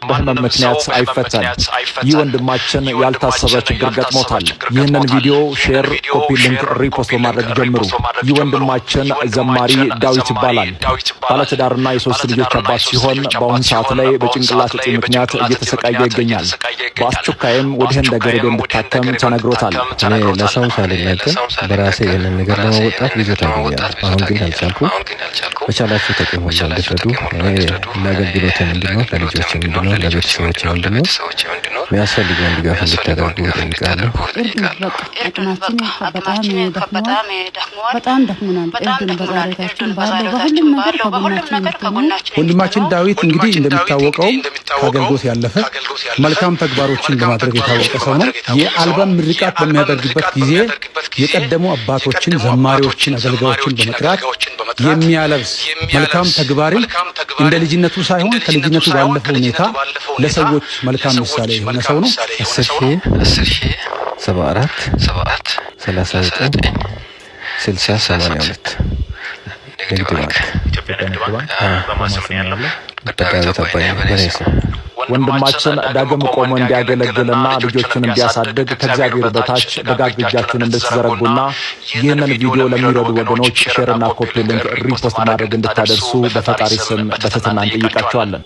በህመም ምክንያት አይፈታም። ይህ ወንድማችን ያልታሰበ ችግር ገጥሞታል። ይህንን ቪዲዮ ሼር፣ ኮፒ ሊንክ፣ ሪፖስት በማድረግ ጀምሩ። ይህ ወንድማችን ዘማሪ ዳዊት ይባላል። ባለትዳርና የሶስት ልጆች አባት ሲሆን በአሁኑ ሰዓት ላይ በጭንቅላት እጢ ምክንያት እየተሰቃየ ይገኛል። በአስቸኳይም ወደ ህንድ ሀገር ሄዶ እንዲታከም ተነግሮታል። እኔ ለሰው ሳልናገር በራሴ ይህንን ነገር ለመወጣት ብዙ ታገኛለሁ። አሁን ግን አልቻልኩም። በቻላችሁ ተቀሙ እንድትረዱ ለአገልግሎት እንድንሆን ለልጆች እንድንሆን ለቤተሰቦች እንድንሆን የሚያስፈልገውን ድጋፍ እንድታደርጉ እጠይቃለሁ። በጣም ደክሞናል። እርዱን በጸሎታችን በሁሉም ነገር ከጎናችን። ወንድማችን ዳዊት እንግዲህ እንደሚታወቀው ከአገልግሎት ያለፈ መልካም ተግባሮችን በማድረግ የታወቀ ሰው ነው። የአልበም ምርቃት በሚያደርግበት ጊዜ የቀደሙ አባቶችን፣ ዘማሪዎችን፣ አገልጋዮችን በመጥራት የሚያለብስ መልካም ተግባርን እንደ ልጅነቱ ሳይሆን ከልጅነቱ ባለፈ ሁኔታ ለሰዎች መልካም ምሳሌ የሆነ ሰው ነው። 10,074 39 60 82 ንግድ ባንክ ወንድማችን ዳግም ቆሞ እንዲያገለግልና ልጆችን እንዲያሳድግ ከእግዚአብሔር በታች ደጋግ እጃችሁን እንድትዘረጉና ይህንን ቪዲዮ ለሚረዱ ወገኖች ሼርና ኮፒ ሊንክ ሪፖስት ማድረግ እንድታደርሱ በፈጣሪ ስም በትህትና እንጠይቃችኋለን።